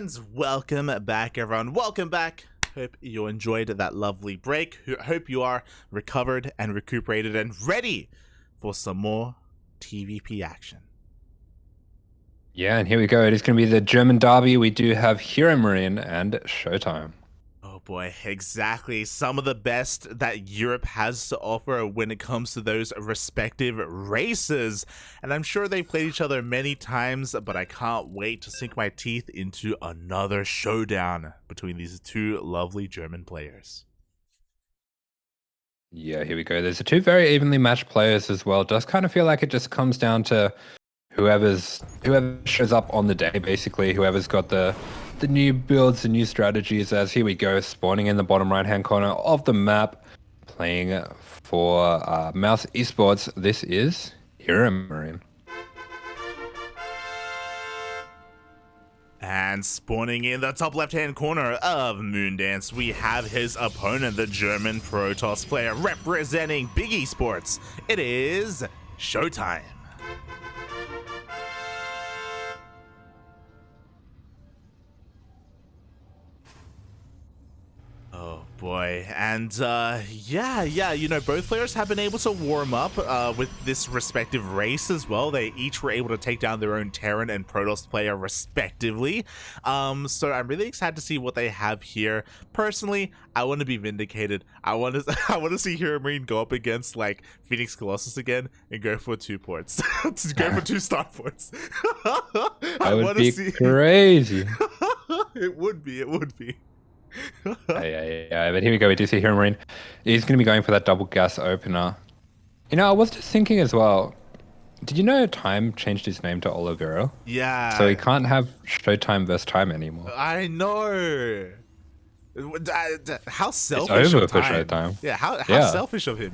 And welcome back, everyone. Welcome back. Hope you enjoyed that lovely break. Hope you are recovered and recuperated and ready for some more TVP action. Yeah, and here we go. It is going to be the German derby. We do have HeRoMaRinE and ShoWTimE. Oh boy, exactly. Some of the best that Europe has to offer when it comes to those respective races. And I'm sure they've played each other many times, but I can't wait to sink my teeth into another showdown between these two lovely German players. Yeah, here we go. There's two very evenly matched players as well. It does kind of feel like it just comes down to whoever shows up on the day, basically. Whoever's got the new builds, the new strategies. As here we go, spawning in the bottom right-hand corner of the map, playing for Mouse Esports. This is HeRoMaRinE. And spawning in the top left-hand corner of Moondance, we have his opponent, the German Protoss player representing Big Esports. It is ShoWTimE. Oh boy, and yeah, you know, both players have been able to warm up with this respective race as well. They each were able to take down their own Terran and Protoss player respectively. So I'm really excited to see what they have here. Personally, I want to be vindicated. I want to see HeRoMaRinE go up against like Phoenix Colossus again and go for 2 ports. To go for 2 star ports. That would be crazy. It would be. Yeah, but here we go. We do see HeRoMaRinE. He's going to be going for that double gas opener. You know, I was just thinking as well. Did you know Time changed his name to Olivero? Yeah. So he can't have ShoWTimE versus Time anymore. I know. How selfish it's over of for Time. ShoWTimE. Yeah, how selfish of him.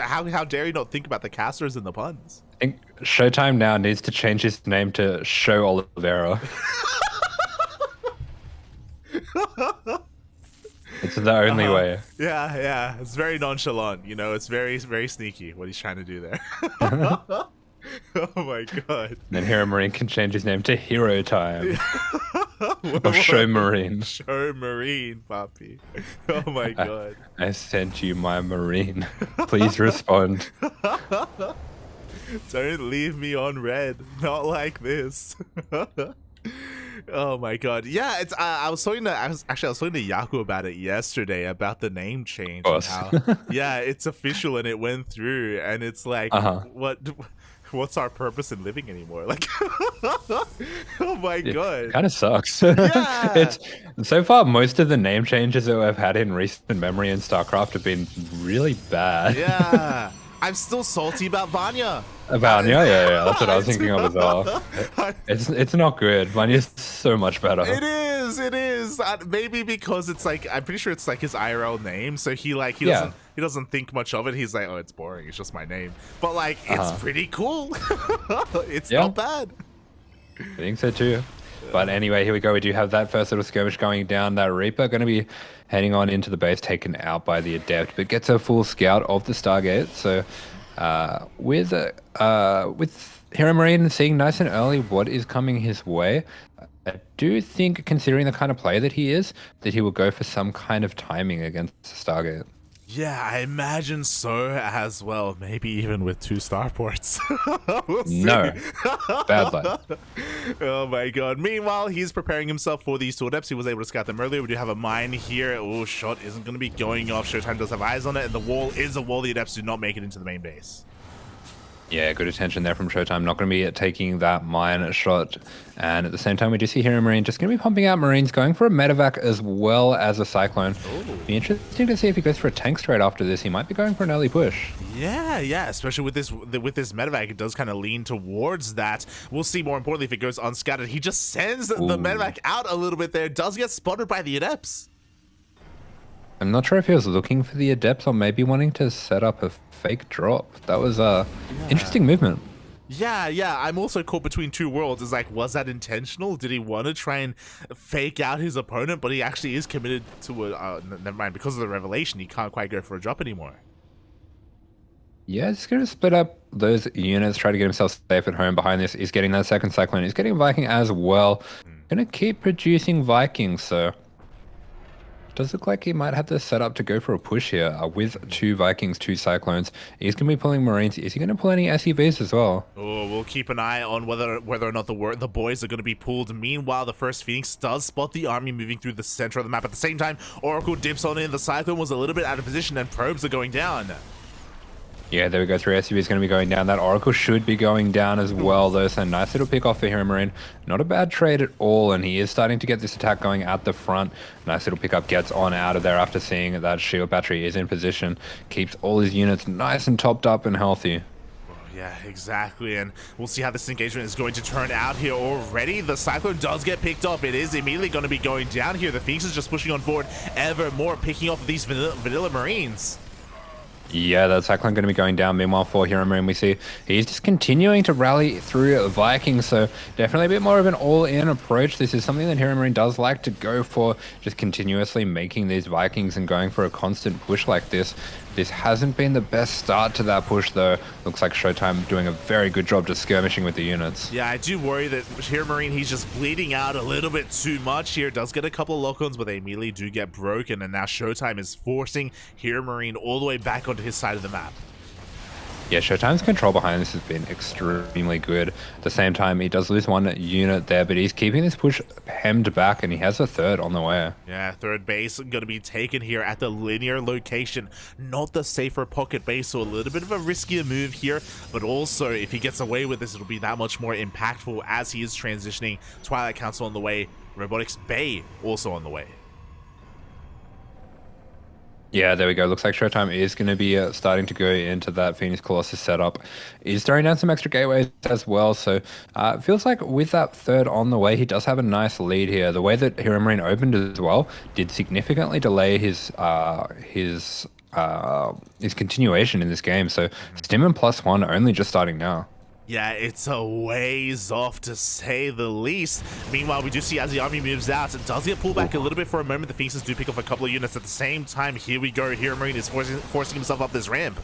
How dare you not think about the casters and the puns? I think ShoWTimE now needs to change his name to Show Olivero. It's the only way. Yeah. It's very nonchalant, you know. It's very sneaky what he's trying to do there. Oh my god. And then HeRoMaRinE can change his name to HeroTime. Of ShoWTimE. ShoWTimE, papi. Oh my god. I sent you my marine. Please respond. Don't leave me on red. Not like this. Oh my god. Yeah, it's I was talking to Yaku about it yesterday about the name change. Of course. How, yeah, it's official and it went through and it's like what's our purpose in living anymore? Like oh my god. Kind of sucks. Yeah. It's so far most of the name changes that we've had in recent memory in StarCraft have been really bad. Yeah. I'm still salty about Vanya. Vanya, yeah, that's what I was thinking of as well. It's not good. Vanya's so much better. It is. Maybe because it's like I'm pretty sure it's like his IRL name, so he doesn't think much of it. He's like, oh, it's boring. It's just my name. But like, it's pretty cool. It's not bad. I think so too. But anyway, here we go. We do have that first little skirmish going down. That Reaper going to be heading on into the base, taken out by the Adept, but gets a full scout of the Stargate. So with HeRoMaRinE seeing nice and early what is coming his way, I do think, considering the kind of player that he is, that he will go for some kind of timing against the Stargate. Yeah, I imagine so as well. Maybe even with 2 starports. We'll see. No. Bad luck. Oh my god. Meanwhile, he's preparing himself for these 2 Adepts. He was able to scout them earlier. We do have a mine here. Oh, shot isn't going to be going off. ShoWTimE does have eyes on it. And the wall is a wall. The Adepts do not make it into the main base. Yeah, good attention there from ShoWTimE. Not going to be taking that mine shot. And at the same time, we do see HeRoMaRinE just going to be pumping out Marines, going for a medevac as well as a Cyclone. Ooh. Be interesting to see if he goes for a tank straight after this. He might be going for an early push. Yeah, especially with this medevac, it does kind of lean towards that. We'll see more importantly if it goes unscattered. He just sends the medevac out a little bit there. Does get spotted by the Adepts. I'm not sure if he was looking for the Adepts or maybe wanting to set up a fake drop. That was interesting movement. Yeah, I'm also caught between 2 worlds. It's like, was that intentional? Did he want to try and fake out his opponent? But he actually is committed to never mind, because of the revelation, he can't quite go for a drop anymore. Yeah, he's going to split up those units, try to get himself safe at home. Behind this, he's getting that second Cyclone. He's getting a Viking as well. Gonna keep producing Vikings, so does look like he might have this set up to go for a push here with 2 Vikings, 2 Cyclones. He's going to be pulling Marines. Is he going to pull any SEVs as well? Oh, we'll keep an eye on whether or not the boys are going to be pulled. Meanwhile, the first Phoenix does spot the army moving through the center of the map. At the same time, Oracle dips on in. The Cyclone was a little bit out of position, and probes are going down. Yeah, there we go. 3 SUVs going to be going down. That Oracle should be going down as well, though. So nice little pick off for HeRoMaRinE. Not a bad trade at all, and he is starting to get this attack going at the front. Nice little pickup, gets on out of there after seeing that shield battery is in position. Keeps all his units nice and topped up and healthy. Yeah, exactly, and we'll see how this engagement is going to turn out here already. The Cyclone does get picked up. It is immediately going to be going down here. The Phoenix is just pushing on forward ever more, picking off these vanilla Marines. Yeah, that Cyclone going to be going down. Meanwhile, for HeRoMaRinE, we see he's just continuing to rally through Vikings, so definitely a bit more of an all-in approach. This is something that HeRoMaRinE does like to go for, just continuously making these Vikings and going for a constant push like this. This hasn't been the best start to that push, though. Looks like ShoWTimE doing a very good job just skirmishing with the units. Yeah, I do worry that HeRoMaRinE, he's just bleeding out a little bit too much here. Does get a couple of lock-ons, but they immediately do get broken, and now ShoWTimE is forcing HeRoMaRinE all the way back onto his side of the map. Yeah, ShoWTimE's control behind this has been extremely good. At the same time, he does lose 1 unit there, but he's keeping this push hemmed back, and he has a 3rd on the way. Yeah, 3rd base going to be taken here at the linear location, not the safer pocket base, so a little bit of a riskier move here, but also if he gets away with this, it'll be that much more impactful as he is transitioning. Twilight Council on the way, Robotics Bay also on the way. Yeah, there we go. Looks like ShoWTimE is going to be starting to go into that Phoenix Colossus setup. He's throwing down some extra gateways as well, so it feels like with that 3rd on the way, he does have a nice lead here. The way that HeRoMaRinE opened as well did significantly delay his continuation in this game, so Stimmen +1 only just starting now. Yeah, it's a ways off to say the least. Meanwhile, we do see as the army moves out, it does get pulled back a little bit for a moment. The Phoenixes do pick up a couple of units. At the same time, here we go. HeRoMaRinE is forcing himself up this ramp.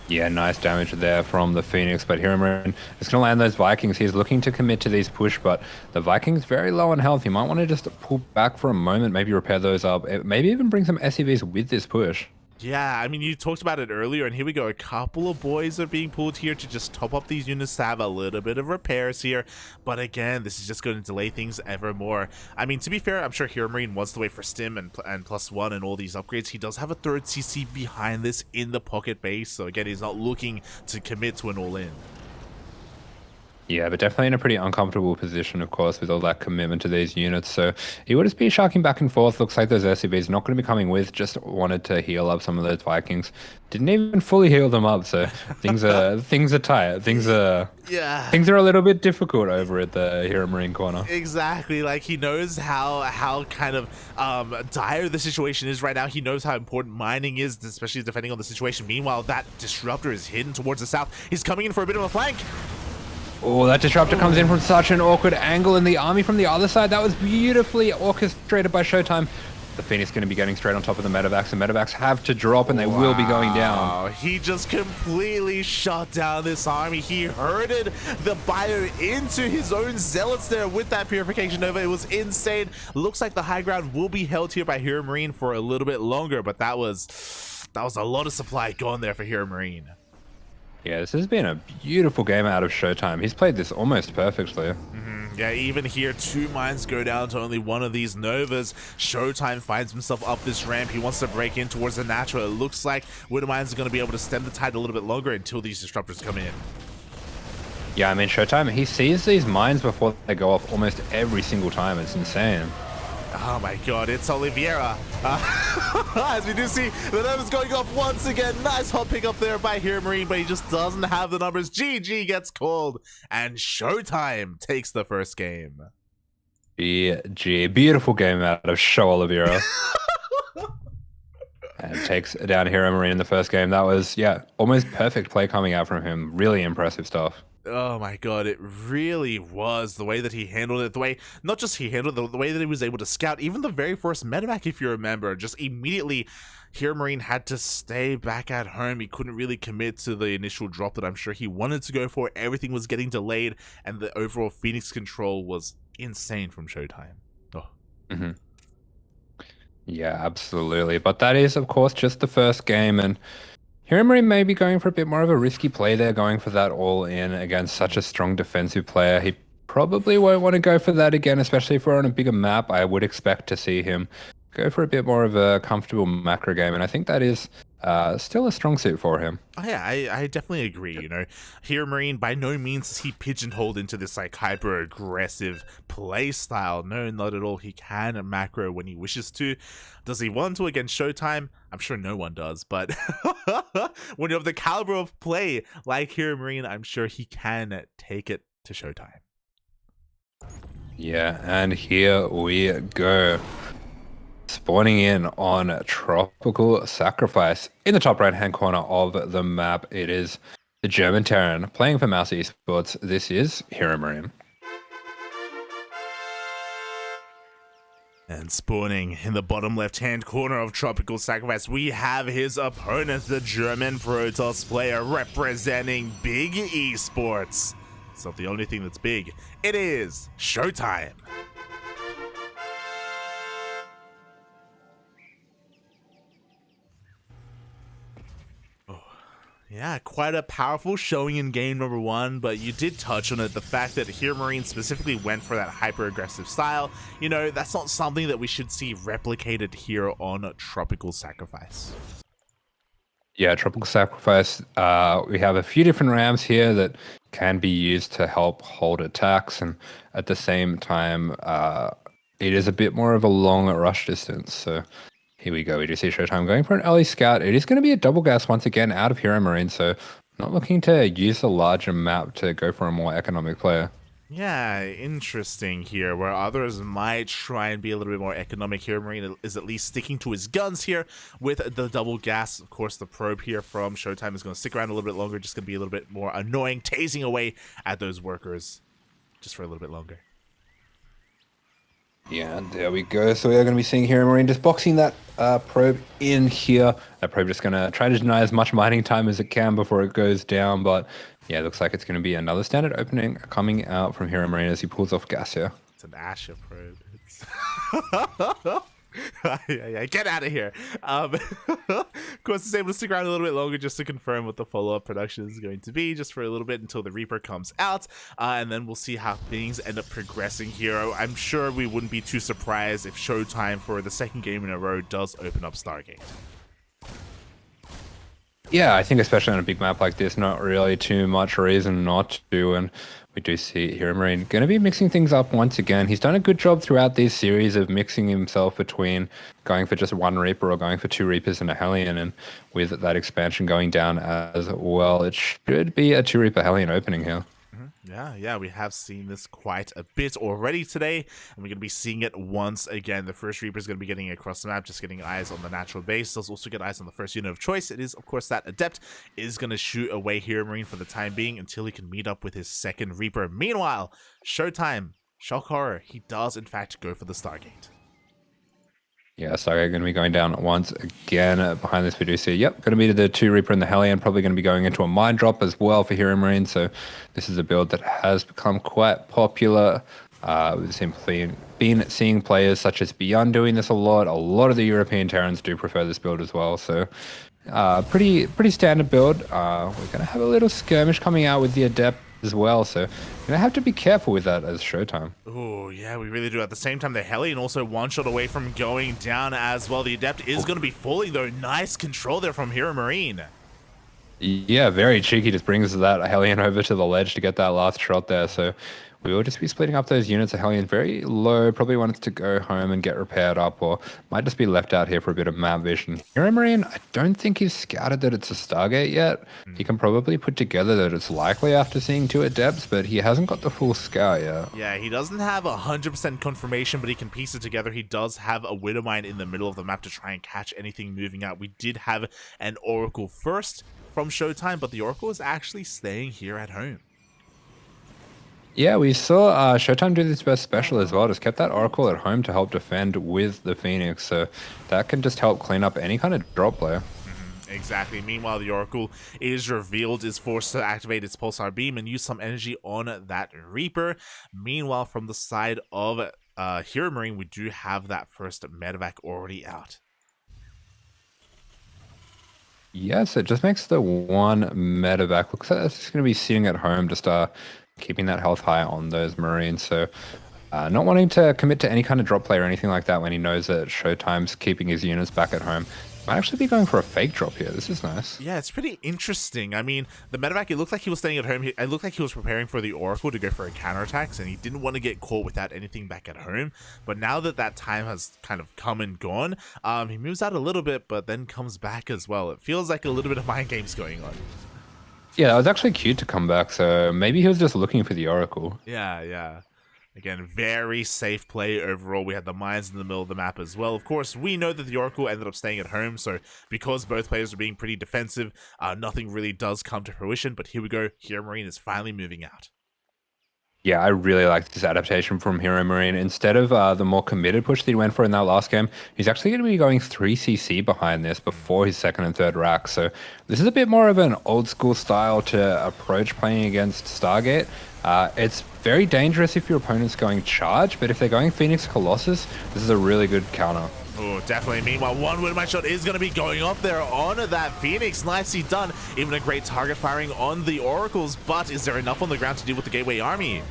Yeah, nice damage there from the Phoenix, but HeRoMaRinE is going to land those Vikings. He's looking to commit to these push, but the Vikings very low on health. You might want to just pull back for a moment, maybe repair those up, maybe even bring some SCVs with this push. Yeah, I mean, you talked about it earlier, and here we go. A couple of boys are being pulled here to just top up these units to have a little bit of repairs here. But again, this is just going to delay things ever more. I mean, to be fair, I'm sure HeRoMaRinE wants to wait for Stim and +1 and all these upgrades. He does have a 3rd CC behind this in the pocket base. So again, he's not looking to commit to an all-in. Yeah, but definitely in a pretty uncomfortable position, of course, with all that commitment to these units. So he would just be sharking back and forth. Looks like those SCVs not going to be coming with. Just wanted to heal up some of those Vikings. Didn't even fully heal them up. So things are tight. Things are a little bit difficult over at the HeRoMaRinE corner. Exactly. Like, he knows how kind of dire the situation is right now. He knows how important mining is, especially depending on the situation. Meanwhile, that disruptor is hidden towards the south. He's coming in for a bit of a flank. Oh, that disruptor comes in from such an awkward angle, and the army from the other side, that was beautifully orchestrated by ShoWTimE. The Phoenix going to be getting straight on top of the medevacs. The medevacs have to drop, and they will be going down. He just completely shut down this army. He herded the bio into his own zealots there with that Purification Nova. It was insane. Looks like the high ground will be held here by HeRoMaRinE for a little bit longer, but that was a lot of supply going there for HeRoMaRinE. Yeah, this has been a beautiful game out of ShoWTimE. He's played this almost perfectly. Yeah, even here, 2 mines go down to only 1 of these Novas. ShoWTimE finds himself up this ramp. He wants to break in towards the natural. It looks like Widow Mines are going to be able to stem the tide a little bit longer until these disruptors come in. Yeah, I mean, ShoWTimE, he sees these mines before they go off almost every single time. It's insane. Oh my god, it's Oliveira. As we do see, the numbers going off once again. Nice hot pick up there by HeRoMaRinE, but he just doesn't have the numbers. GG gets called, and ShoWTimE takes the first game. GG. Beautiful game out of Oliveira. And takes down HeRoMaRinE in the first game. That was, yeah, almost perfect play coming out from him. Really impressive stuff. Oh my god, it really was. The way that he handled it, the way, not just he handled it, the way that he was able to scout, even the very first medevac, if you remember, just immediately HeRoMaRinE had to stay back at home. He couldn't really commit to the initial drop that I'm sure he wanted to go for. Everything was getting delayed, and the overall Phoenix control was insane from ShoWTimE. Oh. Mm-hmm. Yeah, absolutely. But that is, of course, just the first game, and HeRoMaRinE may be going for a bit more of a risky play there, going for that all-in against such a strong defensive player. He probably won't want to go for that again, especially if we're on a bigger map. I would expect to see him go for a bit more of a comfortable macro game, and I think that is still a strong suit for him. Oh, yeah, I definitely agree. You know, HeRoMaRinE, by no means is he pigeonholed into this like hyper aggressive play style. No, not at all. He can macro when he wishes to. Does he want to against ShoWTimE? I'm sure no one does, but when you have the caliber of play like HeRoMaRinE, I'm sure he can take it to ShoWTimE. Yeah, and here we go. Spawning in on Tropical Sacrifice. In the top right-hand corner of the map, it is the German Terran playing for Mouse Esports. This is HeRoMaRinE. And spawning in the bottom left-hand corner of Tropical Sacrifice, we have his opponent, the German Protoss player representing big esports. It's not the only thing that's big. It is ShoWTimE. Yeah, quite a powerful showing in game number 1, but you did touch on it, the fact that HeRoMaRinE specifically went for that hyper-aggressive style. You know, that's not something that we should see replicated here on Tropical Sacrifice. Yeah, Tropical Sacrifice, we have a few different rams here that can be used to help hold attacks, and at the same time, it is a bit more of a long rush distance, so here we go. We do see ShoWTimE going for an early scout. It is going to be a double gas once again out of HeRoMaRinE, so not looking to use a larger map to go for a more economic player. Yeah, interesting here, where others might try and be a little bit more economic. HeRoMaRinE is at least sticking to his guns here with the double gas. Of course, the probe here from ShoWTimE is going to stick around a little bit longer, just going to be a little bit more annoying, tasing away at those workers just for a little bit longer. Yeah, and there we go. So we are going to be seeing HeRoMaRinE just boxing that probe in here. That probe just going to try to deny as much mining time as it can before it goes down. But yeah, it looks like it's going to be another standard opening coming out from HeRoMaRinE as he pulls off gas here. It's an Asher probe. Yeah, get out of here. Of course, it's able to stick around a little bit longer just to confirm what the follow-up production is going to be, just for a little bit until the Reaper comes out, and then we'll see how things end up progressing here. I'm sure we wouldn't be too surprised if ShoWTimE for the second game in a row does open up Stargate. Yeah, I think especially on a big map like this, not really too much reason not to, and we do see HeRoMaRinE going to be mixing things up once again. He's done a good job throughout these series of mixing himself between going for just one Reaper or going for two Reapers and a Hellion, and with that expansion going down as well, it should be a two Reaper Hellion opening here. Yeah, we have seen this quite a bit already today, and we're going to be seeing it once again. The first Reaper is going to be getting across the map, just getting eyes on the natural base. Does also get eyes on the first unit of choice. It is, of course, that Adept is going to shoot away HeRoMaRinE for the time being until he can meet up with his second Reaper. Meanwhile, ShoWTimE, shock horror, he does in fact go for the Stargate. Yeah, Stargate going to be going down once again. Behind this we do see, yep, going to be the two Reaper and the Hellion, probably going to be going into a mine drop as well for HeRoMaRinE. So this is a build that has become quite popular. We've been seeing players such as Beyond doing this a lot. A lot of the European Terrans do prefer this build as well. So pretty standard build. We're going to have a little skirmish coming out with the Adept as well, so you're gonna have to be careful with that as ShoWTimE. Oh yeah, we really do. At the same time, the Hellion also one shot away from going down as well. The Adept is going to be falling though. Nice control there from HeRoMaRinE. Yeah, very cheeky. Just brings that Hellion over to the ledge to get that last shot there. So we will just be splitting up those units. The Hellion very low, probably wants to go home and get repaired up, or might just be left out here for a bit of map vision. HeRoMaRinE, I don't think he's scouted that it's a Stargate yet. He can probably put together that it's likely after seeing two Adepts, but he hasn't got the full scout yet. Yeah, he doesn't have 100% confirmation, but he can piece it together. He does have a Widowmine in the middle of the map to try and catch anything moving out. We did have an Oracle first from ShoWTimE, but the Oracle is actually staying here at home. Yeah, we saw ShoWTimE do this best special as well. Just kept that Oracle at home to help defend with the Phoenix. So that can just help clean up any kind of drop player. Exactly. Meanwhile, the Oracle is revealed, is forced to activate its Pulsar Beam and use some energy on that Reaper. Meanwhile, from the side of HeRoMaRinE, we do have that first medevac already out. Yes, it just makes the one medevac. Looks like it's just going to be sitting at home, just keeping that health high on those Marines. So not wanting to commit to any kind of drop play or anything like that when he knows that ShoWTimE's keeping his units back at home. Might actually be going for a fake drop here. This is nice. Yeah, it's pretty interesting. I mean, the medevac, it looked like he was staying at home. It looked like he was preparing for the Oracle to go for a counterattack, and he didn't want to get caught without anything back at home. But now that that time has kind of come and gone, he moves out a little bit, but then comes back as well. It feels like a little bit of mind games going on. Yeah, it was actually cute to come back, so maybe he was just looking for the Oracle. Yeah. Again, very safe play overall. We had the mines in the middle of the map as well. Of course, we know that the Oracle ended up staying at home, so because both players are being pretty defensive, nothing really does come to fruition. But here we go. HeRoMaRinE is finally moving out. Yeah, I really like this adaptation from HeRoMaRinE. Instead of the more committed push that he went for in that last game, he's actually going to be going 3cc behind this before his second and third rack. So this is a bit more of an old school style to approach playing against Stargate. It's very dangerous if your opponent's going charge, but if they're going Phoenix Colossus, this is a really good counter. Oh, definitely. Meanwhile, one Widowmine shot is going to be going off there on that Phoenix. Nicely done. Even a great target firing on the Oracles, but is there enough on the ground to deal with the Gateway Army?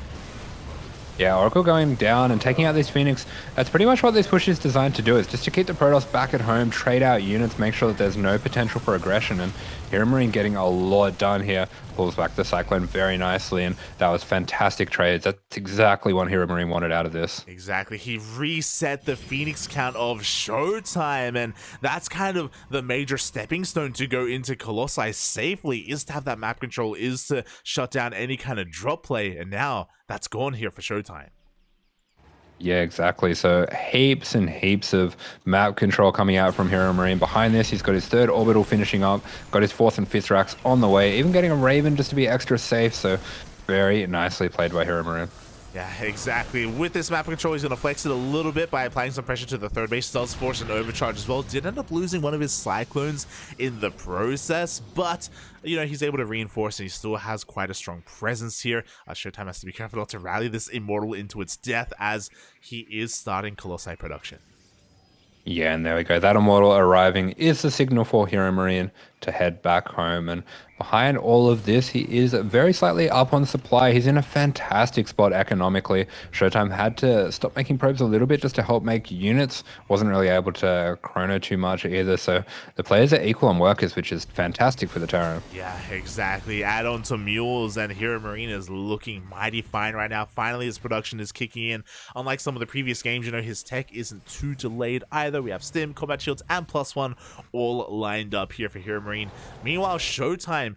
Yeah, Oracle going down and taking out this Phoenix. That's pretty much what this push is designed to do. It's just to keep the Protoss back at home, trade out units, make sure that there's no potential for aggression. And HeRoMaRinE getting a lot done here. Pulls back the Cyclone very nicely, and that was fantastic trades. That's exactly what HeRoMaRinE wanted out of this. Exactly. He reset the Phoenix count of ShoWTimE, and that's kind of the major stepping stone to go into Colossi safely, is to have that map control, is to shut down any kind of drop play, and now that's gone here for ShoWTimE. Yeah, exactly. So heaps and heaps of map control coming out from HeRoMaRinE. Behind this, he's got his third orbital finishing up, got his fourth and fifth racks on the way, even getting a Raven just to be extra safe. So very nicely played by HeRoMaRinE. Yeah, exactly. With this map control, he's going to flex it a little bit by applying some pressure to the third base. Does force an overcharge as well. Did end up losing one of his Cyclones in the process, but, you know, he's able to reinforce and he still has quite a strong presence here. ShoWTimE has to be careful not to rally this Immortal into its death as he is starting Colossi production. Yeah, and there we go. That Immortal arriving is the signal for HeRoMaRinE to head back home. And behind all of this, he is very slightly up on supply. He's in a fantastic spot economically. ShoWTimE had to stop making probes a little bit just to help make units. Wasn't really able to chrono too much either. So the players are equal on workers, which is fantastic for the Terran. Yeah, exactly. Add on to Mules, and HeRoMaRinE is looking mighty fine right now. Finally, his production is kicking in. Unlike some of the previous games, you know, his tech isn't too delayed either. We have Stim, Combat Shields, and +1 all lined up here for HeRoMaRinE. Meanwhile, ShoWTimE,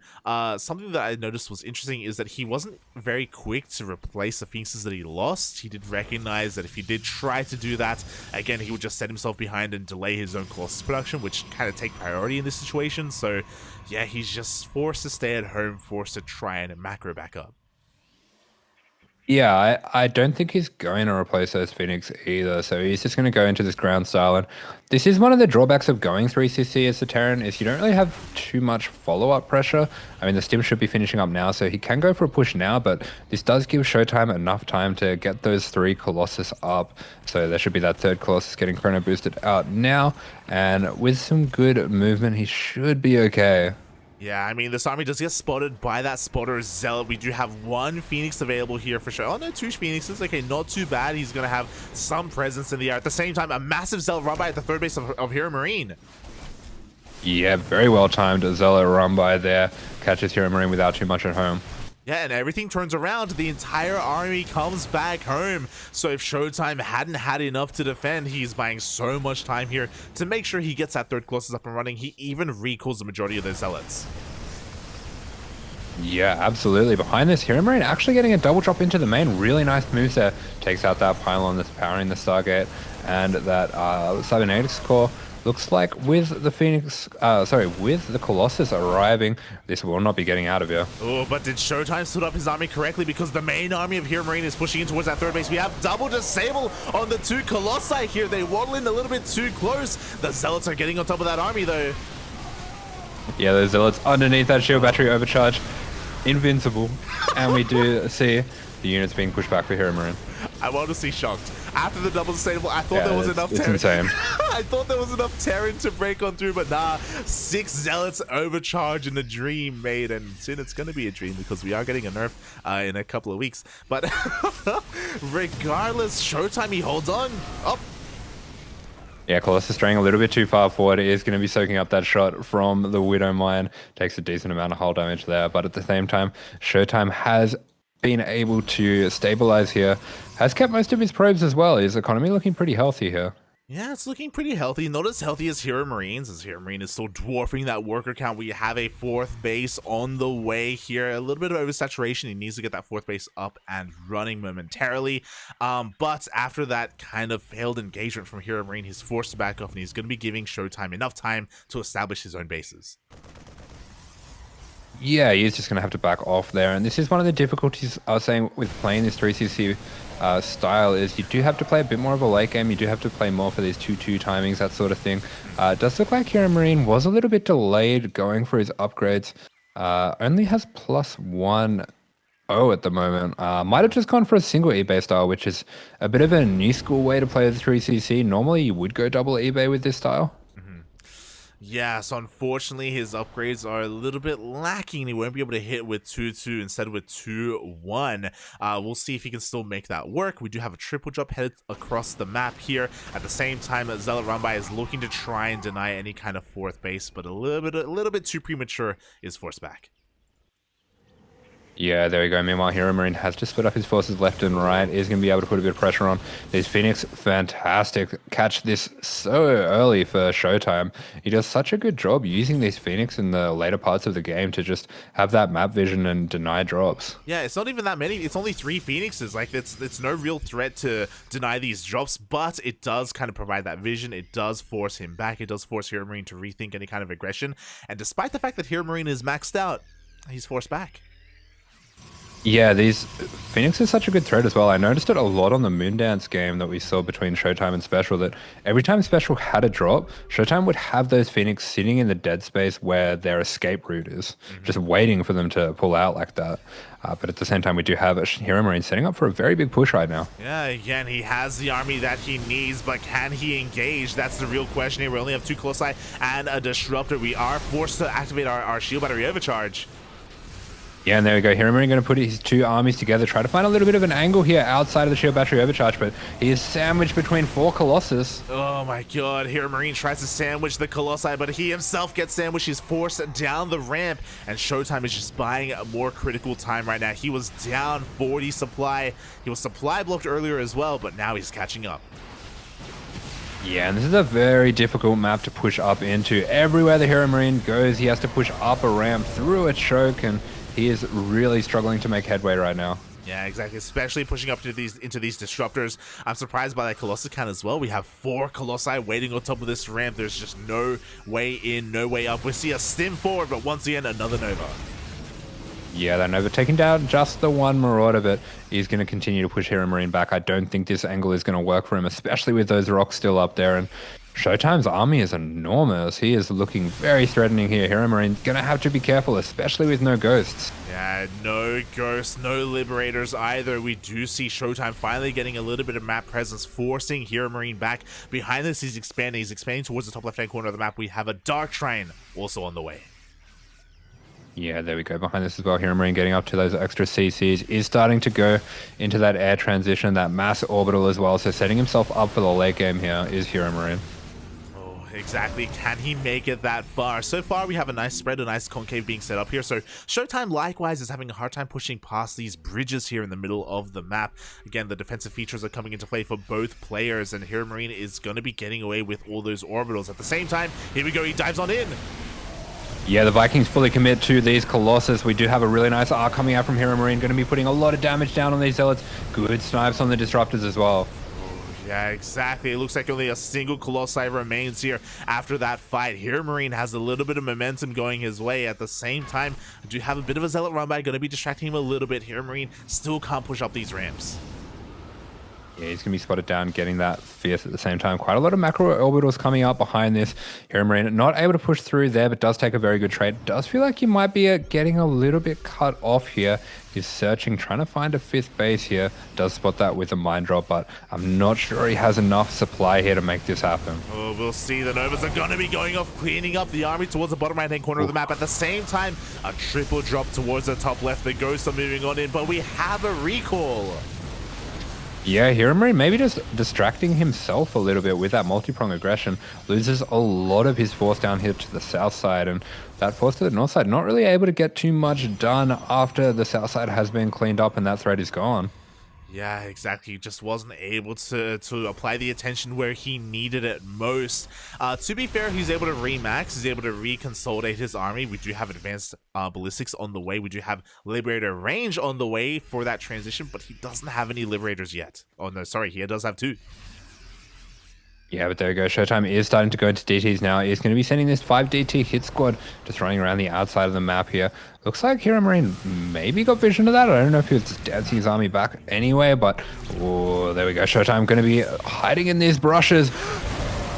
something that I noticed was interesting is that he wasn't very quick to replace the Phoenixes that he lost. He did recognize that if he did try to do that, again, he would just set himself behind and delay his own Colossus production, which kind of take priority in this situation. So, yeah, he's just forced to stay at home, forced to try and macro back up. Yeah, I don't think he's going to replace those Phoenix either. So he's just going to go into this ground style. And this is one of the drawbacks of going 3cc as a Terran, is you don't really have too much follow-up pressure. I mean, the Stim should be finishing up now, so he can go for a push now, but this does give ShoWTimE enough time to get those 3 Colossus up. So there should be that third Colossus getting chrono boosted out now. And with some good movement, he should be okay. Yeah, I mean, this army does get spotted by that spotter Zealot. We do have 1 Phoenix available here for sure. Oh, no, 2 Phoenixes. Okay, not too bad. He's going to have some presence in the air. At the same time, a massive Zealot run by at the third base of HeRoMaRinE. Yeah, very well timed. Zealot run by there. Catches HeRoMaRinE without too much at home. Yeah, and everything turns around. The entire army comes back home. So if ShoWTimE hadn't had enough to defend, he's buying so much time here to make sure he gets that third Colossus up and running. He even recalls the majority of those Zealots. Yeah, absolutely. Behind this, HeRoMaRinE actually getting a double drop into the main. Really nice moves there. Takes out that pylon that's powering the Stargate, and that Cybernetics core. Looks like with the Phoenix, with the Colossus arriving, this will not be getting out of here. Oh, but did ShoWTimE stood up his army correctly? Because the main army of HeRoMaRinE is pushing in towards that third base. We have double disable on the 2 Colossi here. They waddle in a little bit too close. The Zealots are getting on top of that army, though. Yeah, those Zealots underneath that shield battery overcharge. Invincible. And we do see the units being pushed back for HeRoMaRinE. I'm honestly shocked. After the double sustainable, I thought there was enough It's Terran. insane. I thought there was enough Terran to break on through, but nah. 6 Zealots overcharge in the Dream made, and soon it's going to be a Dream because we are getting a nerf in a couple of weeks. But regardless, ShoWTimE, he holds on. Oh. Yeah, Colossus straying a little bit too far forward. It is going to be soaking up that shot from the Widow Mine. Takes a decent amount of hull damage there, but at the same time, ShoWTimE has been able to stabilize here. Has kept most of his probes as well. His economy looking pretty healthy here. Yeah, it's looking pretty healthy. Not as healthy as HeRoMaRiNE's, as HeRoMaRiNE is still dwarfing that worker count. We have a 4th base on the way here. A little bit of oversaturation. He needs to get that 4th base up and running momentarily. But after that kind of failed engagement from HeRoMaRiNE, he's forced to back off, and he's going to be giving ShoWTimE enough time to establish his own bases. Yeah, he's just going to have to back off there. And this is one of the difficulties I was saying with playing this 3CC style is you do have to play a bit more of a late game. You do have to play more for these 2-2 timings, that sort of thing. It does look like HeRoMaRiNE was a little bit delayed going for his upgrades. Only has +1 at the moment. Might have just gone for a single eBay style, which is a bit of a new school way to play the 3CC. Normally you would go double eBay with this style. Yeah, so unfortunately his upgrades are a little bit lacking. He won't be able to hit with 2-2 instead with 2-1. We'll see if he can still make that work. We do have a triple jump headed across the map here. At the same time, ZealotRunBy is looking to try and deny any kind of 4th base, but a little bit too premature, is forced back. Yeah, there we go. Meanwhile, HeRoMaRiNE has to split up his forces left and right. He's going to be able to put a bit of pressure on. These Phoenix, fantastic. Catch this so early for ShoWTimE. He does such a good job using these Phoenix in the later parts of the game to just have that map vision and deny drops. Yeah, it's not even that many. It's only 3 Phoenixes. Like, it's no real threat to deny these drops, but it does kind of provide that vision. It does force him back. It does force HeRoMaRiNE to rethink any kind of aggression. And despite the fact that HeRoMaRiNE is maxed out, he's forced back. Yeah, these Phoenix is such a good threat as well. I noticed it a lot on the Moondance game that we saw between ShoWTimE and Special, that every time Special had a drop, ShoWTimE would have those Phoenix sitting in the dead space where their escape route is, just waiting for them to pull out like that. But at the same time, we do have HeRoMaRiNE setting up for a very big push right now. Yeah, again, he has the army that he needs, but can he engage? That's the real question here. We only have 2 Colossi and a Disruptor. We are forced to activate our shield battery overcharge. Yeah, and there we go. HeRoMaRiNE going to put his 2 armies together, try to find a little bit of an angle here outside of the shield battery overcharge, but he is sandwiched between 4 Colossus. Oh my god, HeRoMaRiNE tries to sandwich the Colossi, but he himself gets sandwiched. He's forced down the ramp, and ShoWTimE is just buying a more critical time right now. He was down 40 supply. He was supply blocked earlier as well, but now he's catching up. Yeah, and this is a very difficult map to push up into. Everywhere the HeRoMaRiNE goes, he has to push up a ramp through a choke, and he is really struggling to make headway right now. Yeah, exactly. Especially pushing up into these disruptors. I'm surprised by that Colossus count as well. We have 4 Colossi waiting on top of this ramp. There's just no way in, no way up. We see a stim forward, but once again, another Nova. Yeah, that Nova taking down just the 1 Marauder, but he's going to continue to push HeRoMaRiNE back. I don't think this angle is going to work for him, especially with those rocks still up there. And ShoWTimE's army is enormous. He is looking very threatening here. HeRoMaRiNE going to have to be careful, especially with no ghosts. Yeah, no ghosts, no liberators either. We do see ShoWTimE finally getting a little bit of map presence, forcing HeRoMaRiNE back. Behind this, he's expanding. He's expanding towards the top left-hand corner of the map. We have a Dark Train also on the way. Yeah, there we go. Behind this as well, HeRoMaRiNE getting up to those extra CCs, is starting to go into that air transition, that mass orbital as well. So setting himself up for the late game here is HeRoMaRiNE. Exactly. Can he make it that far? So far, we have a nice spread, a nice concave being set up here. So ShoWTimE likewise is having a hard time pushing past these bridges here in the middle of the map. Again, the defensive features are coming into play for both players, and HeRoMaRiNE is going to be getting away with all those orbitals. At the same time, here we go. He dives on in. Yeah, the Vikings fully commit to these Colossus. We do have a really nice arc coming out from HeRoMaRiNE. Going to be putting a lot of damage down on these Zealots. Good snipes on the Disruptors as well. Yeah, exactly. It looks like only a single Colossi remains here after that fight. HeRoMaRiNE has a little bit of momentum going his way. At the same time, I do have a bit of a ZealotRunBy, going to be distracting him a little bit. HeRoMaRiNE still can't push up these ramps. Yeah, he's going to be spotted down, getting that fifth at the same time. Quite a lot of macro orbitals coming up behind this. HeRoMaRinE not able to push through there, but does take a very good trade. Does feel like he might be getting a little bit cut off here. He's searching, trying to find a fifth base here. Does spot that with a mine drop, but I'm not sure he has enough supply here to make this happen. Oh, we'll see. The Novas are going to be going off, cleaning up the army towards the bottom right-hand corner of the map. At the same time, a triple drop towards the top left. The Ghosts are moving on in, but we have a recall. Yeah, HeRoMaRinE maybe just distracting himself a little bit with that multi-prong aggression. Loses a lot of his force down here to the south side, and that force to the north side not really able to get too much done after the south side has been cleaned up and that threat is gone. Yeah, exactly. He just wasn't able to apply the attention where he needed it most. To be fair, he's able to remax. He's able to reconsolidate his army. We do have advanced ballistics on the way. We do have Liberator range on the way for that transition, but he doesn't have any Liberators yet. Oh, no, sorry. He does have 2. Yeah, but there we go. ShoWTimE is starting to go into DTs now. He's going to be sending this 5 DT hit squad just running around the outside of the map here. Looks like HeRoMaRinE maybe got vision of that. I don't know if he was just dancing his army back anyway, but oh, there we go. ShoWTimE going to be hiding in these brushes.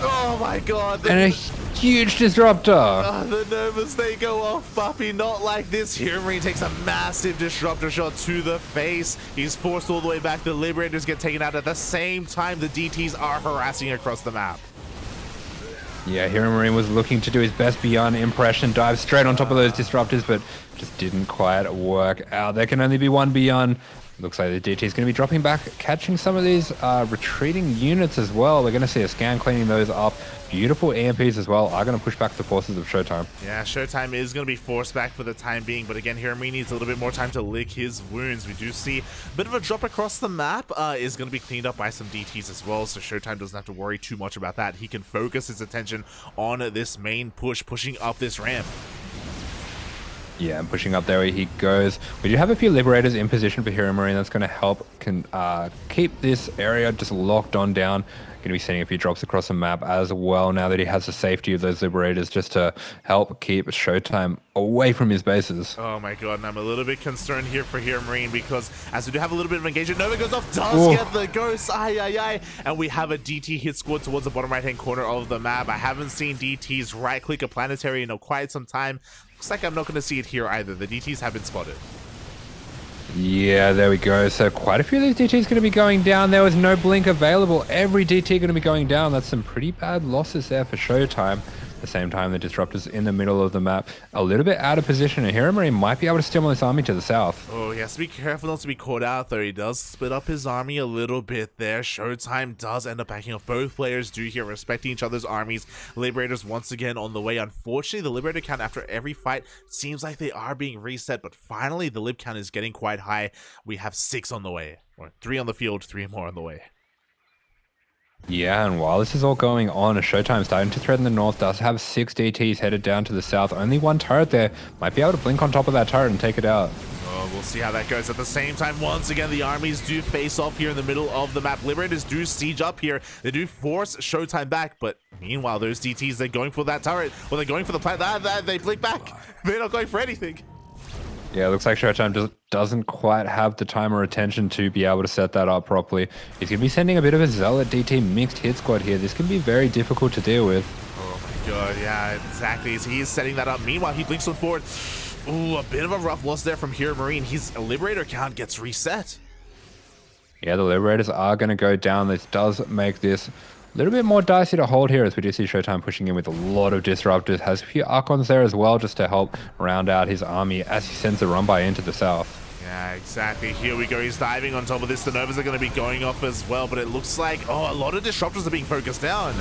Oh my god. And a huge disruptor. The Novas, they go off, Buffy. Not like this. HeRoMaRinE takes a massive disruptor shot to the face. He's forced all the way back. The Liberators get taken out. At the same time, the DTs are harassing across the map. Yeah, HeRoMaRinE was looking to do his best beyond impression, dive straight on top of those disruptors, but just didn't quite work out. There can only be one beyond. Looks like the DT is going to be dropping back, catching some of these retreating units as well. We're going to see a scan cleaning those up. Beautiful EMPs as well are going to push back the forces of ShoWTimE. Yeah, ShoWTimE is going to be forced back for the time being, but again, HeRoMaRinE needs a little bit more time to lick his wounds. We do see a bit of a drop across the map is going to be cleaned up by some DTs as well, so ShoWTimE doesn't have to worry too much about that. He can focus his attention on this main push, pushing up this ramp. Yeah, and pushing up there he goes. We do have a few Liberators in position for HeRoMaRinE. That's going to help keep this area just locked on down. Going to be sending a few drops across the map as well now that he has the safety of those Liberators just to help keep ShoWTimE away from his bases. Oh my god, and I'm a little bit concerned here for HeRoMaRinE because as we do have a little bit of engagement, Nova goes off, does get the Ghost, and we have a DT hit squad towards the bottom right-hand corner of the map. I haven't seen DTs right-click a planetary in quite some time. Looks like I'm not going to see it here either. The DTs have been spotted. Yeah, there we go. So quite a few of these DTs going to be going down. There was no blink available. Every DT going to be going down. That's some pretty bad losses there for ShoWTimE. At the same time, the Disruptors in the middle of the map, a little bit out of position, and HeRoMaRinE might be able to stimulate his army to the south. Oh, he has to be careful not to be caught out, though. He does split up his army a little bit there. ShoWTimE does end up backing off. Both players do here, respecting each other's armies. Liberators once again on the way. Unfortunately, the Liberator count after every fight seems like they are being reset, but finally, the Lib count is getting quite high. We have 6 on the way, or 3 on the field, 3 more on the way. Yeah, and while this is all going on, ShoWTimE starting to threaten the north, does have 6 DTs headed down to the south. Only 1 turret there. Might be able to blink on top of that turret and take it out. Oh, we'll see how that goes. At the same time, once again, the armies do face off here in the middle of the map. Liberators do siege up here. They do force ShoWTimE back, but meanwhile, those DTs, they're going for that turret. Well, they're going for the planet. They blink back. They're not going for anything. Yeah, it looks like ShoWTimE just doesn't quite have the time or attention to be able to set that up properly. He's going to be sending a bit of a Zealot DT mixed hit squad here. This can be very difficult to deal with. Oh my god, yeah, exactly. He is setting that up. Meanwhile, he blinks on forward. Ooh, a bit of a rough loss there from HeRoMaRinE. His Liberator count gets reset. Yeah, the Liberators are going to go down. This does make this a little bit more dicey to hold here, as we do see ShoWTimE pushing in with a lot of Disruptors. Has a few Archons there as well, just to help round out his army as he sends the run-by into the south. Yeah, exactly. Here we go. He's diving on top of this. The Novas are going to be going off as well, but it looks like, a lot of Disruptors are being focused down.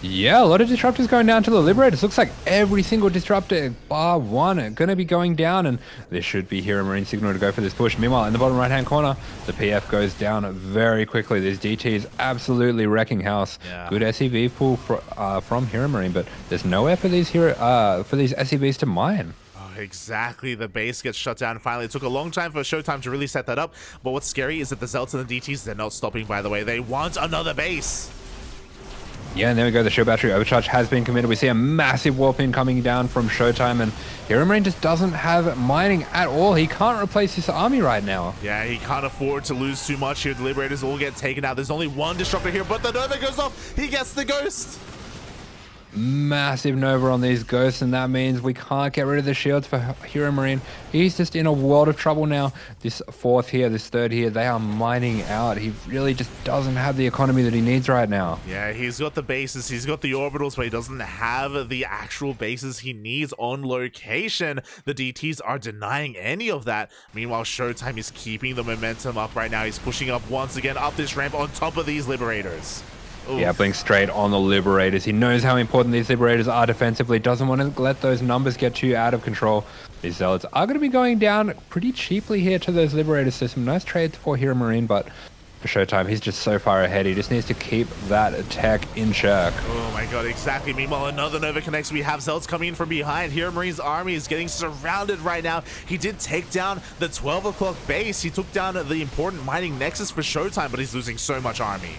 Yeah, a lot of Disruptors going down to the Liberators. Looks like every single Disruptor, bar 1, are going to be going down, and this should be HeRoMaRinE signal to go for this push. Meanwhile, in the bottom right-hand corner, the PF goes down very quickly. This DT is absolutely wrecking house. Yeah. Good SCV pull from HeRoMaRinE, but there's nowhere for these SCVs to mine. Exactly. The base gets shut down finally. It took a long time for ShoWTimE to really set that up, but what's scary is that the Zealots and the DTs, they're not stopping, by the way. They want another base. Yeah, and there we go. The shield battery overcharge has been committed. We see a massive warp in coming down from ShoWTimE, and HeRoMaRinE just doesn't have mining at all. He can't replace his army right now. Yeah, he can't afford to lose too much here. The Liberators all get taken out. There's only one Disruptor here, but the Nova goes off. He gets the Ghost. Massive Nova on these Ghosts, and that means we can't get rid of the shields for HeRoMaRinE. He's just in a world of trouble now. This fourth here, this third here, they are mining out. He really just doesn't have the economy that he needs right now. Yeah, he's got the bases, he's got the orbitals, but he doesn't have the actual bases he needs on location. The DTs are denying any of that. Meanwhile, ShoWTimE is keeping the momentum up right now. He's pushing up once again up this ramp on top of these Liberators. Ooh. Yeah, playing straight on the Liberators. He knows how important these Liberators are defensively. Doesn't want to let those numbers get too out of control. These Zealots are going to be going down pretty cheaply here to those Liberators. So some nice trades for HeRoMaRinE, but for ShoWTimE, he's just so far ahead. He just needs to keep that tech in check. Oh my god, exactly. Meanwhile, another Nova connects. We have Zealots coming in from behind. HeRoMaRinE's army is getting surrounded right now. He did take down the 12 o'clock base. He took down the important mining nexus for ShoWTimE, but he's losing so much army.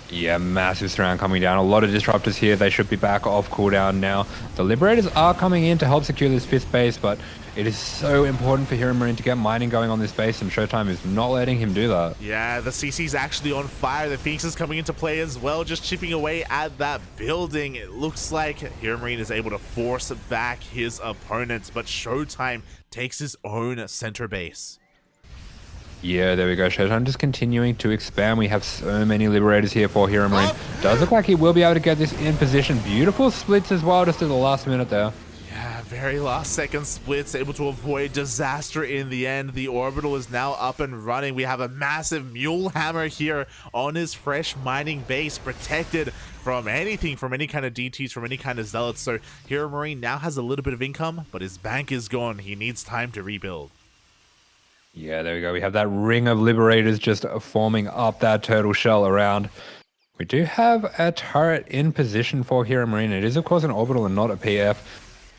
Yeah, massive surround coming down. A lot of disruptors here. They should be back off cooldown now. The Liberators are coming in to help secure this fifth base, but it is so important for HeRoMaRinE to get mining going on this base, and ShoWTimE is not letting him do that. Yeah, the CC's actually on fire. The Phoenix is coming into play as well, just chipping away at that building. It looks like HeRoMaRinE is able to force back his opponents, but ShoWTimE takes his own center base. Yeah, there we go. ShoWTimE just continuing to expand. We have so many Liberators here for HeRoMaRinE. Does look like he will be able to get this in position. Beautiful splits as well, just at the last minute there. Yeah, very last second splits, able to avoid disaster in the end. The orbital is now up and running. We have a massive mule hammer here on his fresh mining base, protected from anything, from any kind of DTs, from any kind of Zealots. So HeRoMaRinE now has a little bit of income, but his bank is gone. He needs time to rebuild. Yeah, there we go. We have that ring of Liberators just forming up that turtle shell around. We do have a turret in position for HeRoMaRinE. It is, of course, an orbital and not a PF.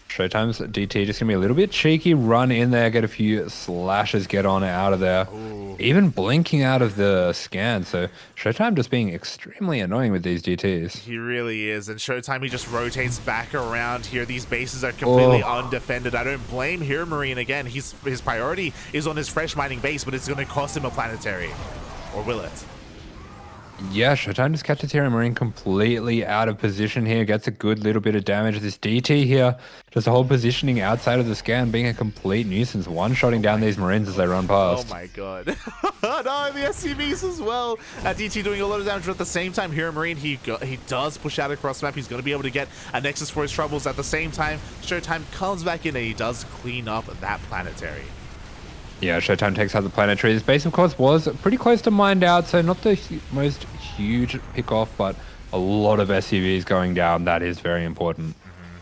ShoWTimE's DT just going to be a little bit cheeky. Run in there, get a few slashes, get on out of there. Ooh. Even blinking out of the scan. So ShoWTimE just being extremely annoying with these DTs. He really is. And ShoWTimE, he just rotates back around here. These bases are completely undefended. I don't blame HeRoMaRinE. Again, his priority is on his fresh mining base, but it's going to cost him a planetary. Or will it? Yeah, ShoWTimE just catches HeRoMaRinE completely out of position here, gets a good little bit of damage. This DT here, just the whole positioning outside of the scan being a complete nuisance, one-shotting down these Marines as they run past. Oh my god. No, the SCVs as well. DT doing a lot of damage, but at the same time, HeRoMaRinE, he does push out across map. He's going to be able to get a Nexus for his troubles. At the same time, ShoWTimE comes back in and he does clean up that planetary. Yeah, ShoWTimE takes out the planetary. This base, of course, was pretty close to mined out, so not the most huge pick-off, but a lot of SCVs going down. That is very important.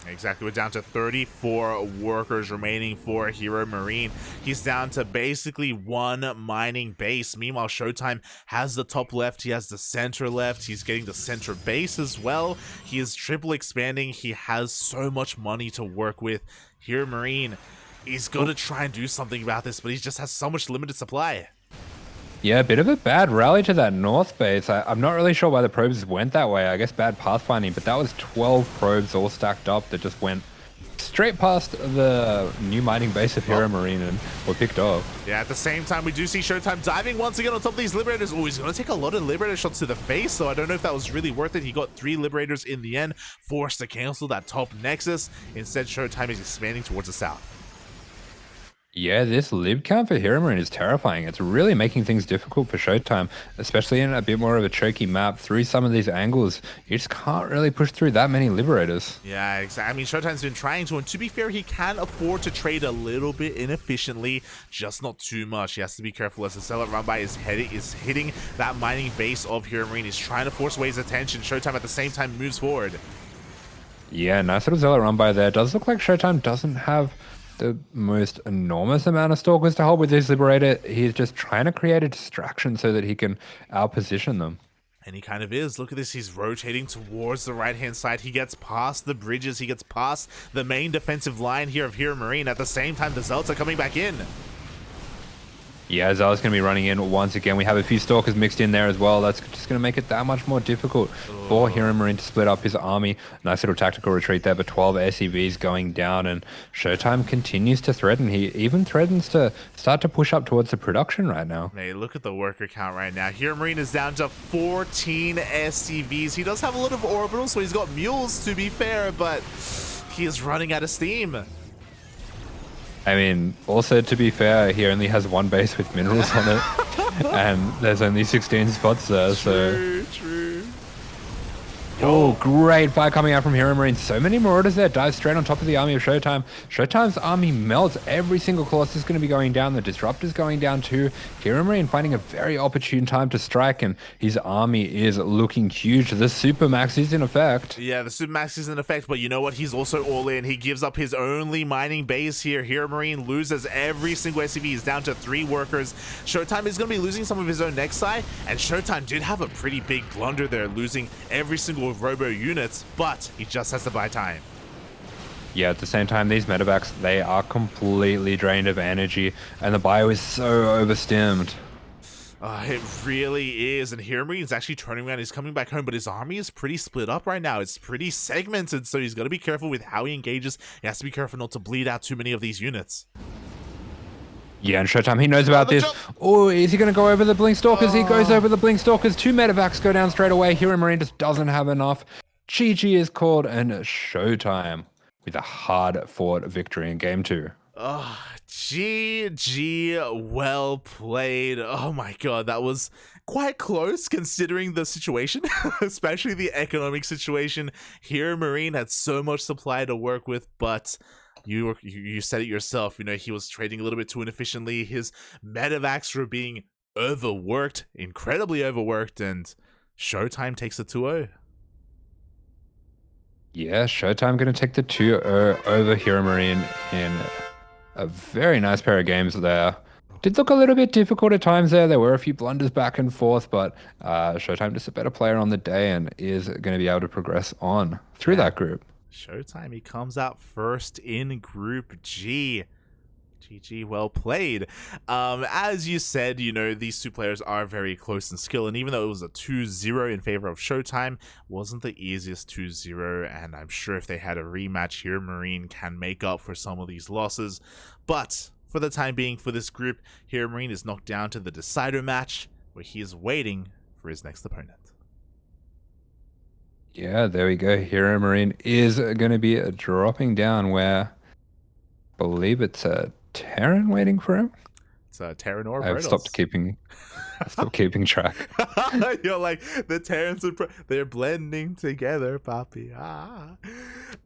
Exactly. We're down to 34 workers remaining for HeRoMaRinE. He's down to basically one mining base. Meanwhile, ShoWTimE has the top left. He has the center left. He's getting the center base as well. He is triple expanding. He has so much money to work with. HeRoMaRinE, he's going to try and do something about this, but he just has so much limited supply. Yeah, a bit of a bad rally to that north base. I'm not really sure why the probes went that way. I guess bad pathfinding, but that was 12 probes all stacked up that just went straight past the new mining base of HeRoMaRinE and were picked off. Yeah, at the same time, we do see ShoWTimE diving once again on top of these Liberators. Oh, he's going to take a lot of Liberator shots to the face, so I don't know if that was really worth it. He got 3 Liberators in the end, forced to cancel that top Nexus. Instead, ShoWTimE is expanding towards the south. Yeah, this lib count for HeRoMaRinE is terrifying. It's really making things difficult for ShoWTimE, especially in a bit more of a choky map. Through some of these angles, you just can't really push through that many Liberators. Yeah, exactly. I mean, ShoWTimE's been trying to, and to be fair, he can afford to trade a little bit inefficiently, just not too much. He has to be careful as the Zealot run-by is hitting that mining base of HeRoMaRinE. He's trying to force away his attention. ShoWTimE at the same time moves forward. Yeah, nice little Zealot run-by there. Does look like ShoWTimE doesn't have the most enormous amount of stalkers to hold with this Liberator. He's just trying to create a distraction so that he can outposition them. And he kind of is. Look at this. He's rotating towards the right-hand side. He gets past the bridges. He gets past the main defensive line here of HeRoMaRinE. At the same time, the Zealots are coming back in. Yeah, Zala's going to be running in once again. We have a few Stalkers mixed in there as well. That's just going to make it that much more difficult for HeRoMaRinE to split up his army. Nice little tactical retreat there, but 12 SCVs going down, and ShoWTimE continues to threaten. He even threatens to start to push up towards the production right now. Hey, look at the worker count right now. HeRoMaRinE is down to 14 SCVs. He does have a lot of orbitals, so he's got mules to be fair, but he is running out of steam. I mean, also to be fair, he only has one base with minerals on it, and there's only 16 spots there, True. Oh, great fire coming out from HeRoMaRinE. So many Marauders there. Dives straight on top of the army of ShoWTimE. ShoWTimE's army melts. Every single Colossus is going to be going down. The Disruptor's going down too. HeRoMaRinE finding a very opportune time to strike, and his army is looking huge. The Supermax is in effect. Yeah, the Supermax is in effect, but you know what? He's also all in. He gives up his only mining base here. HeRoMaRinE loses every single SCV. He's down to 3 workers. ShoWTimE is going to be losing some of his own next side, and ShoWTimE did have a pretty big blunder there, losing every single robo units, but he just has to buy time. Yeah, at the same time, these medevacs, they are completely drained of energy, and the bio is so overstimmed. It really is, and HeRoMaRinE is actually turning around. He's coming back home, but his army is pretty split up right now. It's pretty segmented, so he's got to be careful with how he engages. He has to be careful not to bleed out too many of these units. Yeah, and ShoWTimE, he knows about this. Oh, is he going to go over the Blink Stalkers? He goes over the Blink Stalkers. 2 medevacs go down straight away. HeRoMaRinE just doesn't have enough. GG is called, and ShoWTimE with a hard-fought victory in Game 2. GG, well played. Oh my god, that was quite close considering the situation, especially the economic situation. HeRoMaRinE had so much supply to work with, but you said it yourself, you know, he was trading a little bit too inefficiently. His medevacs were being overworked, incredibly overworked, and ShoWTimE takes the 2-0. Yeah, ShoWTimE going to take the 2-0 over HeRoMaRinE in a very nice pair of games there. Did look a little bit difficult at times there. There were a few blunders back and forth, but ShoWTimE just a better player on the day and is going to be able to progress on through that group. ShoWTimE, he comes out first in Group G. GG, well played. As you said, you know, these two players are very close in skill, and even though it was a 2-0 in favor of ShoWTimE, wasn't the easiest 2-0, and I'm sure if they had a rematch, HeRoMaRinE can make up for some of these losses. But for the time being, for this group, HeRoMaRinE is knocked down to the decider match, where he is waiting for his next opponent. Yeah, there we go. HeRoMaRinE is going to be dropping down where I believe it's a Terran waiting for him. It's a Terran or I've stopped keeping track. You're like, the Terrans are they're blending together, Poppy.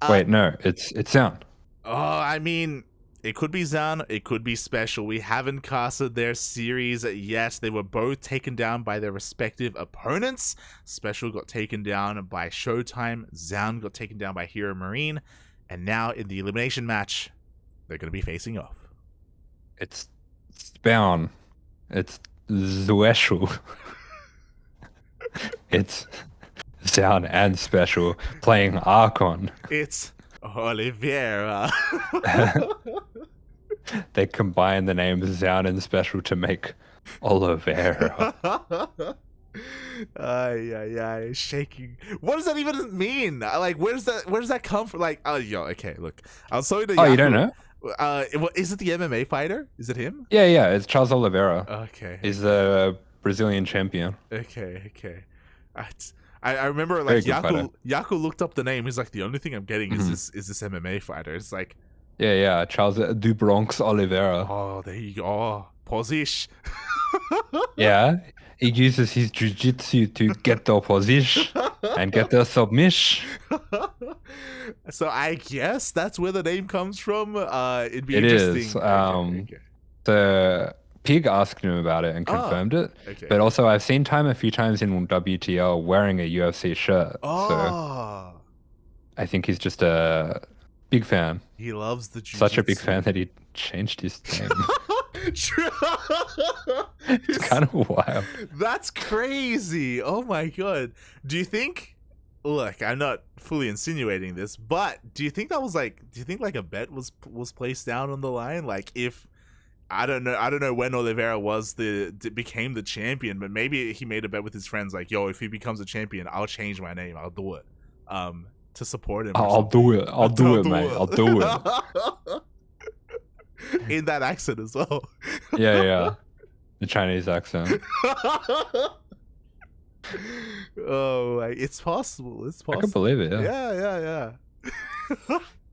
Wait, no, it's Sound. Oh, I mean, it could be Zan, it could be Special. We haven't casted their series yet. They were both taken down by their respective opponents. Special got taken down by ShoWTimE. Zan got taken down by HeRoMaRinE. And now in the elimination match, they're going to be facing off. It's Spawn. It's Special. It's Sound and Special playing Archon. It's Oliveira. They combine the names Sound and Special to make Oliveira. Shaking. What does that even mean? Like, where does that come from? Like, oh, yo, okay, look. I'll show you the. Oh, you don't know? Is it the MMA fighter? Is it him? Yeah, it's Charles Oliveira. Okay. He's the Brazilian champion. Okay. I remember like Yaku looked up the name. He's like, the only thing I'm getting is this MMA fighter. It's like, yeah, Charles du Bronx Oliveira. Oh, there you go. Oh, posish. Yeah, he uses his jiu-jitsu to get the position and get the submission. So I guess that's where the name comes from. It'd be it interesting. Is. Okay. The Pig asked him about it and confirmed it. Okay. But also, I've seen Time a few times in WTL wearing a UFC shirt. So I think he's just a big fan. He loves the jiu-jitsu. Such a big fan that he changed his name. It's kind of wild. That's crazy. Oh my god. Do you think, look, I'm not fully insinuating this, but do you think like a bet was placed down on the line? Like if I don't know. I don't know when Oliveira became the champion, but maybe he made a bet with his friends, like, "Yo, if he becomes a champion, I'll change my name. I'll do it, to support him." I'll do it. I'll do it, mate. I'll do it. In that accent as well. Yeah. The Chinese accent. Oh, it's possible. It's possible. I can believe it. Yeah.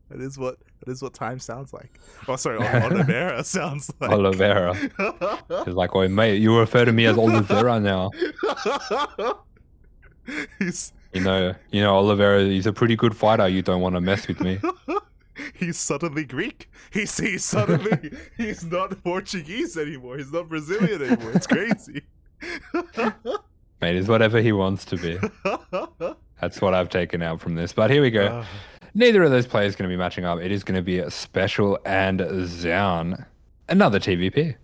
That is what time sounds like. Oh, sorry, Oliveira sounds like. Oliveira. He's like, "Oh, mate, you refer to me as Oliveira now." You know, Oliveira. He's a pretty good fighter. You don't want to mess with me. He's suddenly Greek. He's suddenly he's not Portuguese anymore. He's not Brazilian anymore. It's crazy. Mate, he's whatever he wants to be. That's what I've taken out from this. But here we go. Neither of those players going to be matching up. It is going to be Special and Zhao. Another TVP.